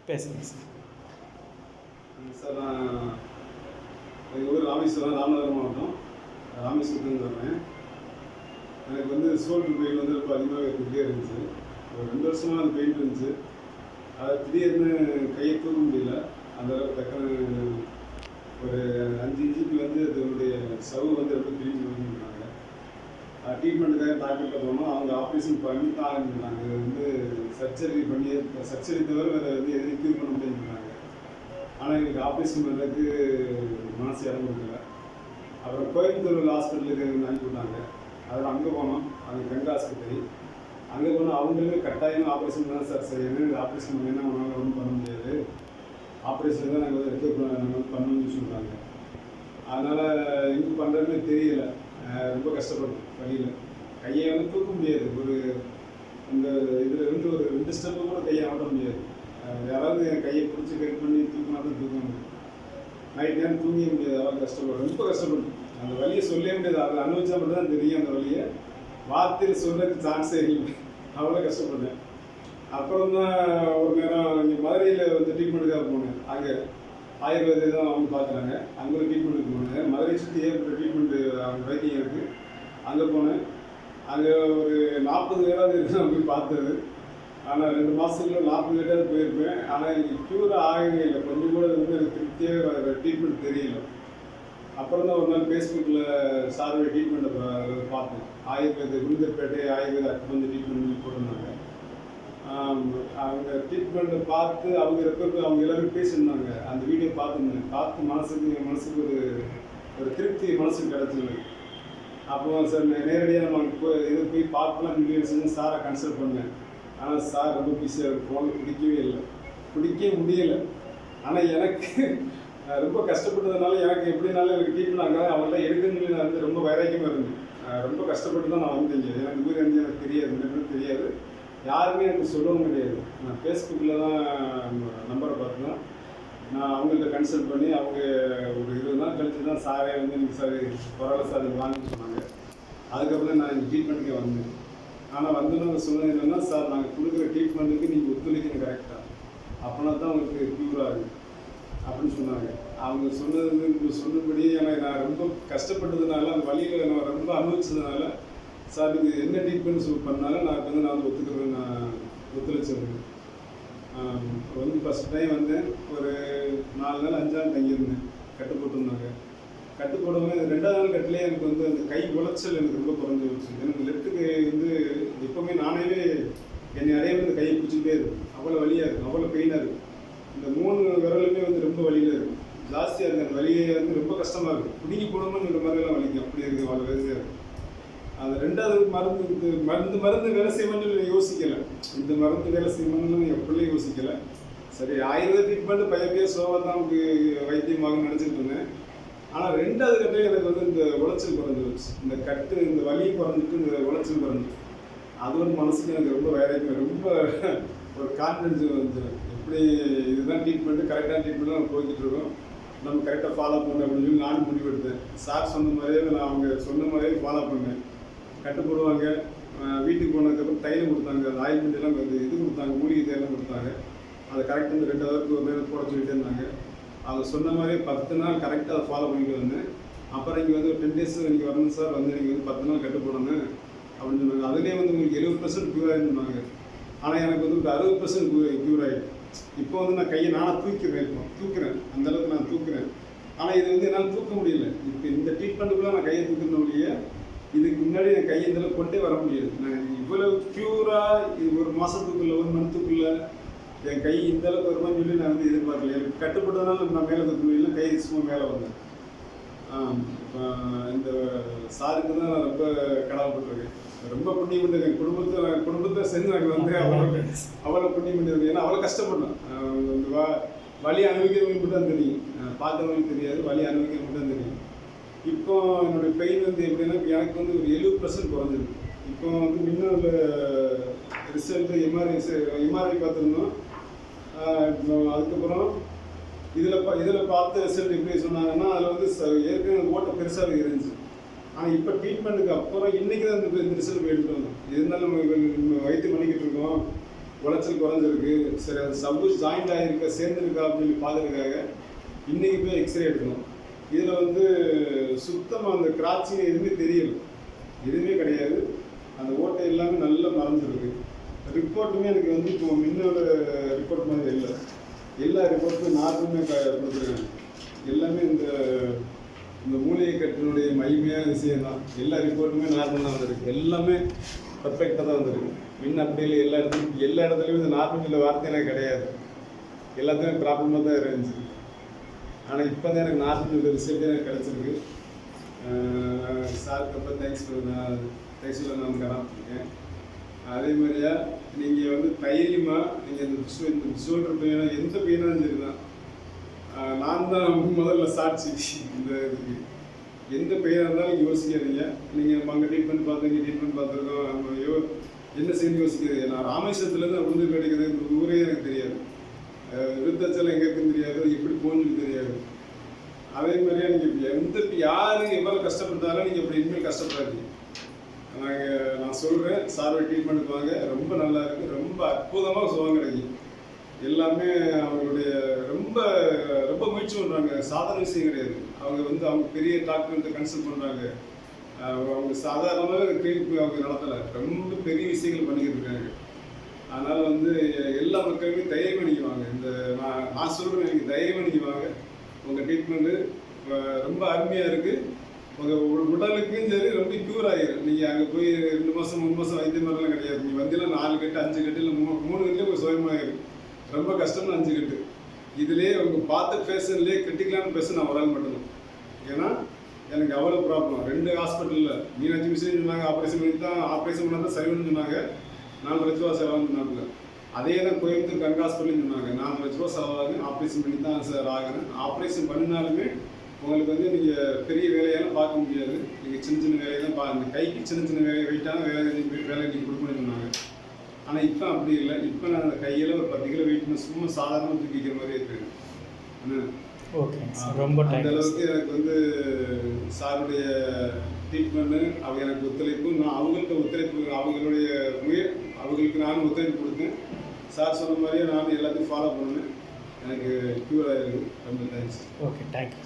பேசுங்க sir. Sir நான் எங்கள் ஊர் ராமேஸ்வரம், ராமநாதபுரம் மாவட்டம். ராமேஸ்வரத்துலேருந்து வர்றேன். எனக்கு வந்து ஷோல்டர் பெயின் வந்து ரொம்ப அதிகமாக இருந்துகிட்டே இருந்துச்சு. ஒரு 2 வருஷமாக அந்த பெயின் இருந்துச்சு. அது திடீர்னு கையை தூக்க முடியல. அந்த டக்குன்னு ஒரு 5 இன்ச்சுக்கு வந்து அதனுடைய சவு வந்து ரொம்ப பிரிஞ்சு வந்துருந்தாங்க. ட்ரீட்மெண்ட்டுக்காக டாக்டர்கிட்ட போனோம். அவங்க ஆப்ரேஷன் பண்ணி தான் ஆரம்பிச்சாங்க. இது வந்து சர்ஜரி தவிர வேறு வந்து எதுவும் க்யூர் பண்ண முடியும்னாங்க. ஆனால் எங்களுக்கு ஆப்ரேஷன் பண்ணுறதுக்கு மனசு இடம் கொடுக்கல. அப்புறம் கோயம்புத்தூர் ஹாஸ்பிட்டலுக்கு அனுப்பி விட்டாங்க. அதில் அங்கே போனோம். அது கங்கா ஆஸ்பத்திரி. அங்கே போனால் அவங்களுமே கட்டாயமாக ஆப்ரேஷன் தான் சார் செய்யணும். ஆப்ரேஷன் பண்ணினா அவங்களால ஒன்றும் பண்ண முடியாது. ஆப்ரேஷன் தான் நாங்கள் எடுத்து பண்ணணும்னு சொல்கிறாங்க. அதனால் எங்கே பண்ணுறதுன்னு தெரியல. ரொம்ப கஷ்டப்படும் வழியில். கையை வந்து தூக்க முடியாது. ஒரு இந்த இதில் இருந்து ஒரு 2 ஸ்டெப்பு கூட கையை ஆட முடியாது. யாராவது என் கையை பிடிச்சி கட் பண்ணி தூக்கினா தான் தூக்க முடியும். நைட் நேரம் தூங்கிய முடியாது. அவ்வளோ கஷ்டப்படும். ரொம்ப கஷ்டப்படும். அந்த வழியை சொல்லவே முடியாது. அதை அனுபவிச்சா மட்டும் தான் தெரியும். அந்த வழியை வார்த்தையில் சொல்கிறதுக்கு சான்ஸே இல்லை. அவ்வளோ கஷ்டப்பட்டேன். அப்புறம் தான் ஒரு நேரம் இங்கே மதுரையில் வந்து ட்ரீட்மெண்ட்டுக்காக போனேன். அங்கே ஆயுர்வேதம் தான் அவங்க பார்க்குறாங்க. அங்கே ஒரு ட்ரீட்மெண்ட்டுக்கு போனேன். மதுரை சுற்றி ஏற்பட்ட ட்ரீட்மெண்ட்டு அவங்க வைத்தியம் இருக்குது. அங்கே போனேன். அங்கே ஒரு 40 பேராவது இருக்கு நான் போய் பார்த்தது. ஆனால் 2 மாதத்துக்குள்ள 40 பேராவது போயிருப்பேன். ஆனால் எனக்கு க்யூர் ஆகவே இல்லை. கொஞ்சம் கூட வந்து எனக்கு திருப்தியாக ட்ரீட்மெண்ட் தெரியல. அப்புறம் தான் ஒரு நாள் ஃபேஸ்புக்கில் சாருடைய ட்ரீட்மெண்ட்டை பார்த்தேன். ஆயுர்வேத குருந்தர்பேட்டை ஆயுர்வேத அக்குபஞ்சர் ட்ரீட்மெண்ட் போட்டிருந்தாங்க. அவங்க ட்ரீட்மெண்ட்டை பார்த்து அவங்க அவங்க எல்லோரும் பேசியிருந்தாங்க. அந்த வீடியோ பார்த்துருந்தேன். பார்த்து மனசுக்கு ஒரு திருப்தி மனசுக்கு கிடச்சிது. அப்போ சார் நேரடியாக நம்ம போய் பார்க்கலாம் செஞ்சு சாரை கன்சல்ட் பண்ணேன். ஆனால் சார் ரொம்ப பிஸியாக ஃபோன் பிடிக்கவே முடியலை. ஆனால் எனக்கு ரொம்ப கஷ்டப்பட்டதுனால எனக்கு எப்படினாலும் எனக்கு ட்ரீட்மெண்ட் அங்கே அவங்களாம் எடுக்கணும்னு நான் வந்து ரொம்ப வைராக்கியமாக இருந்தேன். ரொம்ப கஷ்டப்பட்டு தான் நான் வந்தேங்க. எனக்கு ஊர் வந்து எனக்கு தெரியாது. யாருமே எனக்கு சொல்லவும் கிடையாது. நான் ஃபேஸ்புக்கில் தான் நம்பரை பார்த்தேன். நான் அவங்கள்ட்ட கன்சல்ட் பண்ணி அவங்க ஒரு 20 நாள் கழிச்சு தான் சாரே வந்து எனக்கு சார் பரவாயில்ல சார் இது வாங்கின்னு சொன்னாங்க. அதுக்கப்புறம் நான் இந்த ட்ரீட்மெண்ட்டுக்கே வந்தேன். ஆனால் வந்து சொன்னது என்னென்னா, சார் நாங்கள் கொடுக்குற ட்ரீட்மெண்ட்டுக்கு நீங்கள் ஒத்துழைக்கணும் கரெக்டாக, அப்படின்னா தான் உங்களுக்கு க்யூர் ஆகும் அப்படின்னு சொன்னாங்க. அவங்க சொன்னபடி எனக்கு நான் ரொம்ப கஷ்டப்பட்டதுனால அந்த வழியில் நான் ரொம்ப அனுபவிச்சதுனால, சார் இது என்ன ட்ரீட்மெண்ட் பண்ணாலும் நான் வந்து ஒத்துக்கிறேன். நான் ஒத்துழைச்சிருந்தேன். வந்து ஃபஸ்ட் டைம் வந்தேன். ஒரு 4 நாள் 5 நாள் தங்கியிருந்தேன். கட்டு போட்டிருந்தாங்க. கட்டு போடும்போது 2ஆவது நாள் கட்டிலே எனக்கு வந்து அந்த கை உளைச்சல் எனக்கு ரொம்ப குறைஞ்சி வச்சு. எனக்கு லெஃப்ட்டு கை வந்து எப்போவுமே நானே என்னை அறியாமல் இந்த கையை பிடிச்சிக்கிட்டே இருக்கும். அவ்வளோ வலியாக இருக்கும், அவ்வளோ பெயினாக இருக்கும். இந்த 3 விரலுமே வந்து ரொம்ப வலியில் இருக்கும், ஜாஸ்தியாக இருக்குது. அந்த வலியை வந்து ரொம்ப கஷ்டமாக இருக்கும். பிடிங்கி போடணும்னு மாதிரிலாம் வலிக்கும். அப்படி இருக்குது, அவ்வளோ வேலையாக இருக்கும். அது 2ஆவது மருந்து வேலை செய்யணும்னு யோசிக்கலை. இந்த மருந்து வேலை செய்யணும்னு எப்படியும் யோசிக்கலை. சரி, ஆயுர்வேத ட்ரீட்மெண்ட் பையப்பே சோகம் தான் வைத்தியமாக நினச்சிட்டு இருந்தேன். ஆனால் 2ஆவது கட்டே எனக்கு வந்து இந்த உளைச்சல் குறைஞ்சிருச்சு. இந்த கட்டு இந்த வலி குறைஞ்சிட்டு இந்த உளைச்சல் குறைஞ்சி அது ஒரு மனசுக்கு எனக்கு ரொம்ப வைராக்கியம், ரொம்ப ஒரு கான்ஃபிடென்ஸ் வந்து எப்படி இதுதான் ட்ரீட்மெண்ட்டு, கரெக்டான ட்ரீட்மெண்ட் நம்ம போய்கிட்டு இருக்கோம், நம்ம கரெக்டாக ஃபாலோ பண்ணணும் அப்படின்னு சொல்லி நானும் முடிவெடுத்தேன். சார் சொன்ன மாதிரியே நான் அவங்க சொன்ன மாதிரியே ஃபாலோ பண்ணேன். கட்டு போடுவாங்க. வீட்டுக்கு போனதுக்கப்புறம் தைலம் கொடுத்தாங்க. அந்த ஆயில்மெண்ட்டெல்லாம் இது கொடுத்தாங்க, மூலிகை தைலம் கொடுத்தாங்க. அதை கரெக்டாக இந்த 2 ஹவருக்கு ஒரு நேரம் போட சொல்லிட்டே இருந்தாங்க. அவங்க சொன்ன மாதிரியே 10 நாள் கரெக்டாக அதை ஃபாலோ பண்ணிட்டு வந்தேன். அப்புறம் இங்கே வந்து ஒரு 10 டேஸ் நீங்கள் வரணும் சார், வந்து நீங்கள் வந்து 10 நாள் கட்டு போடணும் அப்படின்னு சொன்னாங்க. அதுலேயே வந்து உங்களுக்கு 70% க்யூர் ஆகிடுன்னு சொன்னாங்க. ஆனால் எனக்கு வந்து ஒரு 60% க்யூர் ஆகிடும். இப்போ வந்து நான் கையை நானாக தூக்குறேன். அந்தளவுக்கு நான் தூக்குறேன். ஆனால் இது வந்து என்னால் தூக்க முடியல. இப்போ இந்த ட்ரீட்மெண்ட்டுக்குள்ளே நான் கையை தூக்கணுடைய இதுக்கு முன்னாடி என் கையை இந்தளவுக்கு கொண்டே வர முடியாது. நான் இவ்வளோ க்யூராக இது ஒரு மாதத்துக்குள்ளே 1 மந்த்துக்குள்ளே என் கை இந்தளவுக்கு வருமானு சொல்லி நான் வந்து எதிர்பார்க்கல. எனக்கு கட்டுப்பட்டதுனால நான் மேலே தூக்க முடியல, கை சும்மா மேலே வந்தேன். இந்த சாருக்கு தான் நான் ரொம்ப கடமைப்பட்டிருக்கேன். ரொம்ப புண்ணியம் பண்ணிருக்கேன். குடும்பத்தை சேர்ந்து எனக்கு வந்து அவ்வளோ புண்ணியம் பண்ணியிருக்கேன். ஏன்னா அவ்வளோ கஷ்டப்படணும். வலி அனுபவிக்கிறவங்களுக்கு மட்டும் தான் தெரியும், பார்த்தவங்களுக்கு தெரியாது. வலி அனுபவிக்கிறவங்களுக்கு மட்டும் தான் தெரியும். இப்போ என்னுடைய பெயின் வந்து எப்படின்னா, எனக்கு வந்து ஒரு 70% குறைஞ்சிருக்கு. இப்போ வந்து முன்ன உள்ள ரிசல்ட்டு எம்ஆர்ஐ பார்த்துருந்தோம். அதுக்கப்புறம் இதில் பார்த்த ரிசல்ட் எப்படி சொன்னாங்கன்னா, அதில் வந்து ஏற்கனவே ஓட்ட பெருசாக இருந்துச்சு. ஆனால் இப்போ ட்ரீட்மெண்ட்டுக்கு அப்புறம் இன்றைக்கி தான் இந்த ரிசல்ட் எடுத்துட்டு வந்தோம். இருந்தாலும் நம்ம வைத்தியம் பண்ணிக்கிட்டு இருக்கோம். உளைச்சல் குறைஞ்சிருக்கு. சரி அது சப்பு ஜாயிண்ட் ஆகிருக்க சேர்ந்துருக்கா அப்படின்னு பார்க்கறதுக்காக இன்றைக்கி போய் எக்ஸ்ரே எடுக்கணும். இதில் வந்து சுத்தமாக அந்த கிராச்சிங் எதுவுமே தெரியல, எதுவுமே கிடையாது. அந்த ஓட்டை எல்லாமே நல்லா மறைஞ்சிருக்கு. ரிப்போர்ட்டுமே எனக்கு வந்து இப்போ முன்னோட ரிப்போர்ட் மாதிரி இல்லை. எல்லா ரிப்போர்ட்டுமே நார்மலுமே கொடுத்துருக்காங்க. எல்லாமே இந்த இந்த மூலிகை கட்டினுடைய மகிமையான விஷயம் தான். எல்லா ரிப்போர்ட்டுமே நார்மல் தான் வந்திருக்கு. எல்லாமே பர்ஃபெக்டாக தான் வந்திருக்கு. முன்ன அப்படி இல்லை. எல்லா இடத்துலையும் இந்த நார்மல் வார்த்தை எனக்கு கிடையாது. எல்லாத்துலேயும் ப்ராப்ளமாக தான் இருந்துச்சு. ஆனால் இப்போ தான் எனக்கு நார்மல் ரிசல்ட் எனக்கு கிடச்சிருக்கு. சாருக்கு ரொம்ப தேங்க்ஸ் சொல்ல நான் காமிச்சிருக்கேன். அதே மாதிரியா நீங்கள் வந்து தைரியமாக நீங்கள் இந்த ஷோல்டர் பெயினா எந்த பெயினாலும் சரி தான், நான் தான் முதல்ல சாட்சி. இந்த இதுக்கு எந்த பெயினாக இருந்தாலும் நீங்கள் யோசிக்காதீங்க. நீங்கள் அங்கே ட்ரீட்மெண்ட் பார்த்துருக்கோம், நம்ம என்ன செய்யணும் யோசிக்கிறது. நான் ராமேஸ்வரத்துலேருந்து விழுந்து கிடைக்கிறது இந்த ஊரே எனக்கு தெரியாது. விருத்தாச்சலம் எங்கே இருக்குன்னு தெரியாது, எப்படி போகணுன்னு தெரியாது. அதே மாதிரியே நீங்கள் யார் எவ்வளோ கஷ்டப்பட்டாலும் நீங்கள் இப்படி இனிமேல் கஷ்டப்படாதீங்க. நான் சொல்கிறேன், சாரோட ட்ரீட்மெண்ட்டுக்கு வாங்க. ரொம்ப நல்லா இருக்குது. ரொம்ப அற்புதமாக சுகம் கிடைக்கும். எல்லாமே அவங்களுடைய ரொம்ப ரொம்ப முயற்சி பண்ணுறாங்க. சாதாரண விஷயம் கிடையாது. அவங்க பெரிய டாக்டர்கிட்ட கன்சல்ட் பண்ணுறாங்க. அவங்க சாதாரணமாகவே கிளினிக் அவங்க நடத்தலை, ரொம்ப பெரிய விஷயங்கள் பண்ணிக்கிட்டு இருக்காங்க. அதனால் வந்து எல்லா மக்களுமே தைரியம் பண்ணிக்குவாங்க. நான் சொல்கிறேன், எனக்கு தைரியம் பண்ணிக்குவாங்க. உங்கள் ட்ரீட்மெண்ட்டு ரொம்ப அருமையாக இருக்குது. உங்கள் உடலுக்கும் சரி ரொம்ப க்யூர் ஆகிடும். நீங்கள் அங்கே போய் 2 மாதம் 3 மாதம் வைத்திய மாதிரிலாம் கிடையாது. நீங்கள் வந்தீங்கன்னா 4 கட்டு 5 கட்டு இல்லை 3 கட்டுலேயே ஒரு சுயமாகிடும். ரொம்ப கஷ்டம்னு 5 கட்டு. இதுலேயே அவங்க பார்த்த பேஷன்லேயே கிரிட்டிக்கலான பேஷன் நான் ஒரு ஆள் மட்டும்தான். ஏன்னா எனக்கு அவ்வளோ ப்ராப்ளம். 2 ஹாஸ்பிட்டலில் மீனாட்சி மிஷின் சொன்னாங்க, ஆப்ரேஷன் பண்ணால் தான் சரி பண்ணு சொன்னாங்க. 4 லட்ச ரூபா செலவாகுனாங்க. அதே தான் கோயம்புத்தூர் கங்கா ஹாஸ்பிட்டல்னு சொன்னாங்க. 4 லட்ச ரூபா செலவாகுது, ஆப்ரேஷன் பண்ணி தான் சார் ஆகுறேன். ஆப்ரேஷன் பண்ணினாலுமே உங்களுக்கு வந்து நீங்கள் பெரிய வேலையெல்லாம் பார்க்க முடியாது. நீங்கள் சின்ன சின்ன வேலையெல்லாம் இந்த கைக்கு சின்ன வேலை வெயிட்டான வேலை நீங்கள் கொடுக்கணும்னு சொன்னாங்க. ஆனால் இப்போ அப்படி இல்லை. இப்போ நான் அந்த கையில் ஒரு 10 கிலோ வெயிட் சும்மா சாதாரணமாக தூக்கிக்கிற மாதிரி இருக்குது. ஓகே, ரொம்ப அந்த அளவுக்கு எனக்கு வந்து சாருடைய ட்ரீட்மெண்ட்டு அவங்க எனக்கு ஒத்துழைப்பு, நான் அவங்களுக்கு ஒத்துழைப்பு, அவங்களுக்கு நானும் ஒத்துழைப்பு கொடுத்தேன். சார் சொன்ன மாதிரியே நானும் எல்லாத்தையும் ஃபாலோ பண்ணேன். எனக்கு க்யூர் ஆகிருக்கு. ரொம்ப தேங்க்ஸ். Okay, thank you.